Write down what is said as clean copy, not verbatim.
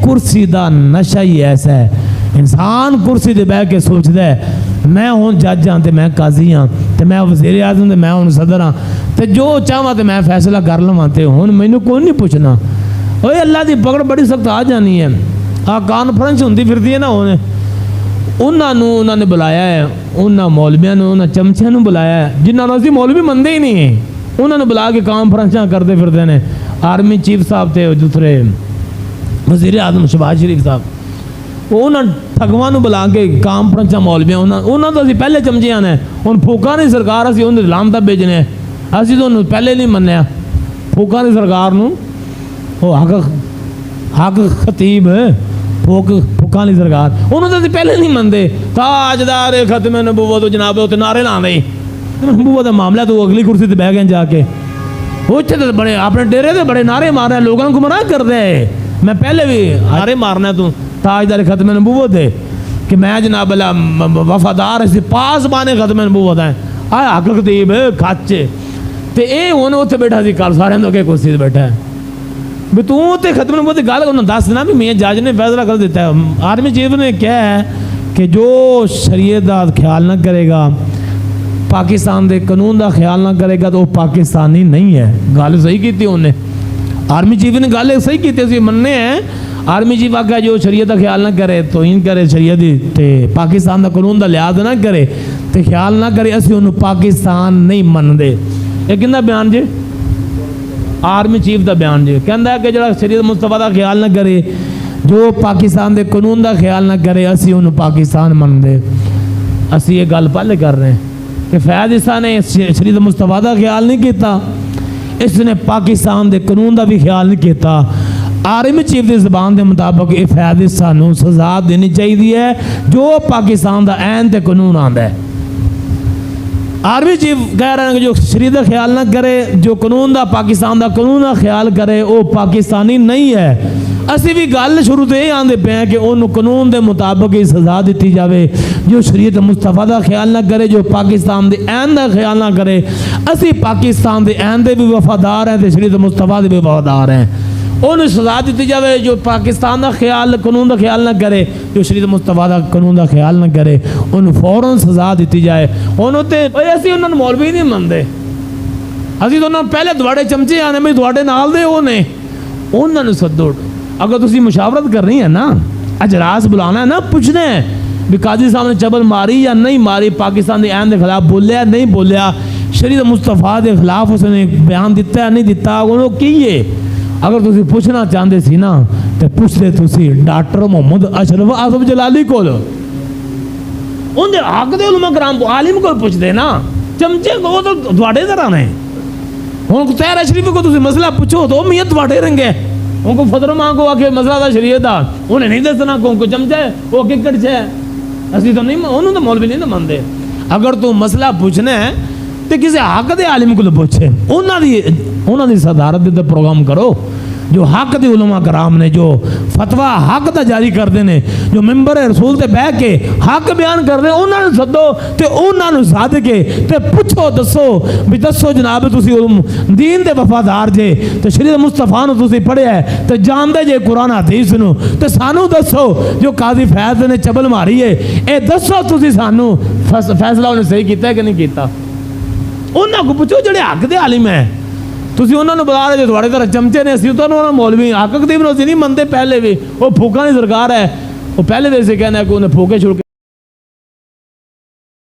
कुर्सी का नशा ही ऐसा है, इंसान कुर्सी से बह के सोचता है मैं हूँ जज हाँ तो मैं काजी हाँ, तो मैं वज़ीर आज़म तो मैं हूँ सदर हाँ, तो जो चाहवा तो मैं फैसला कर लवां, तो हुण मैनू कोई नहीं पुछना। ओए अल्लाह की पकड़ बड़ी सख्त आ जानी है। आ कॉन्फ्रेंस होंदी फिरदी है ना, उन्होंने बुलाया है, उन्होंने मौलवियां उन्होंने चमचियां बुलाया है, जिन्होंने असीं मौलवी मनते ही नहीं है, उन्होंने बुला के कॉन्फ्रेंसा करते फिरते हैं। आर्मी चीफ साहब थे दूसरे वज़ीर आज़म शहबाज शरीफ साहब, उन्होंने ठगवां बुला के कॉन्फ्रेंसा मौलवियां उन्होंने तो असीं पहले चमचियां ने, हुण फूकां दी सरकार असीं उन्हें लानतां भेजने, असीं तो उन्होंने पहले नहीं मन्निया फूकां दी सरकार नूं। वो हक खतीब फूकां दी सरकार उन्होंने तो पहले नहीं मनते। ताजदार खत्म नबूवत जनाब उत्ते नारे लाने नबूवत का मामला, तो अगली कुर्सी पर बह गए जाके, उत्थे तो बड़े अपने डेरे से बड़े नारे मार रहे, लोगों को गुमराह कर दे। मैं पहले भी नारे मारना तू ताजदार खत्म नबूवत है कि मैं जनाब वफादार पास बाने खत्म नबूवत है। आ हक खतीब खाचे तो ये हूँ उत्थे बैठा सी, कल सारे अगे कुर्सी से बैठा है भी तू तो खत्म नबूवत की गल उन्होंने दस देना भी मैं जज ने फैसला कर दिता है। आर्मी चीफ ने क्या है कि जो शरीयत का ख्याल ना करेगा, पाकिस्तान के कानून का ख्याल ना करेगा तो वह पाकिस्तानी नहीं है। गल सही की उन्हें, आर्मी चीफ ने गल सही की मन्ने हैं। आर्मी चीफ आख्या जो शरीयत का ख्याल ना करे तो इन करे शरीयत ते पाकिस्तान का कानून का लिहाज ना करे तो ख्याल ना करे, असीं उन्हें पाकिस्तान नहीं मनते। ये किंदा बयान जे? आर्मी चीफ का बयान जे, कहता है कि जो शरीयत मुस्तफा का ख्याल ना करे, जो पाकिस्तान के कानून का ख्याल ना करे, असीं उन्हें पाकिस्तान मनते। असीं ये गल पहले कर रहे हैं कि फैज़ ईसा ने शरीयत मुस्तफा का ख्याल नहीं किया, इसने पाकिस्तान के कानून का भी ख्याल नहीं किया। आर्मी चीफ की जबान के मुताबिक ये फैज़ ईसा नूं सज़ा देनी चाहिए है जो पाकिस्तान का ऐन ते कानून आंदा है। आर्मी चीफ कह रहे हैं कि जो शरीयत का ख्याल ना करे, जो कानून का पाकिस्तान का कानून का ख्याल करे, वो पाकिस्तानी नहीं है। असीं भी गल शुरू तो यह आते पे हैं कि उन्होंने कानून के मुताबिक ही सज़ा दी जाए। जो शरीयत मुस्तफा का ख्याल ना करे, जो पाकिस्तान के ऐन का ख्याल ना करे, असीं पाकिस्तान के ऐन के भी वफादार हैं तो शरीयत मुस्तफा के भी वफादार हैं, उन्हें सज़ा दी जाए। जो पाकिस्तान का ख्याल कानून का ख्याल ना करे, जो शरीयत मुस्तफा का कानून का ख्याल ना करे, उन्हें फौरन सज़ा दी जाए। उन्होंने असीं उन्होंने मौलवी नहीं मनते, असीं तो उन्होंने पहले दुआड़े चमचे आने भी दुआड़े नाल दे उन्होंने सदो। अगर तुसीं मुशावरत करनी है ना, अजलास बुलाना है ना, पूछना है भी काजी साहब ने चबल मारी या नहीं मारी, पाकिस्तान के ऐन के खिलाफ बोलिया नहीं बोलिया, शरीयत मुस्तफा के खिलाफ उसने बयान दिता या नहीं दिता, उन्होंने की है। अगर तुसीं पूछना चाहते सी ना तो पूछते तुसीं डॉक्टर मोहम्मद अशरफ आसफ जलाली को, उनके हक दे उलमा कराम आलिम को पूछते ना, चमचे को तो तुहाडे तरह ने। हुण तैर शरीफ को तुसीं मसला पूछो तो मियाँ तुहाडे रंगे, उनको फतर मांगो आके मसला था शरीयत का, उन्हें नहीं दसना को चमचा है वो किकड़ है, असीं तो नहीं उन्होंने तो मौलवी नहीं मनते। अगर तू मसला पूछना है तो किसी हक के आलिम को पूछे, उन्होंने सदारत दे प्रोग्राम करो। जो हक के उलमा कराम ने जो फतवा हक का जारी करते हैं, जो मिंबर रसूल से बह के हक बयान करते हैं, उन्होंने सदो तो उन्होंने सद के तो पूछो दसो भी दसो जनाब तुसीं दीन के वफादार जे तो शरीयत मुस्तफा नूं तुसीं पढ़िया है तो जानते जे कुरान हदीस नूं, तो सानू दसो जो काजी फैज़ ने चबल मारी है ये दसो तुसीं सानू फैसला उन्हें सही किया कि नहीं किया। उन्होंने को पूछो जो हक के आलिम है, तुसीं उन्होंने बुला रहे जो थोड़े घर चमचे ने, असीं तो उन्होंने मौलवी हक खतीब नहीं मनते। पहले भी वो फूकां दी सरकार है, वो पहले भी इसे कहना है कि उन्हें फूके छुड़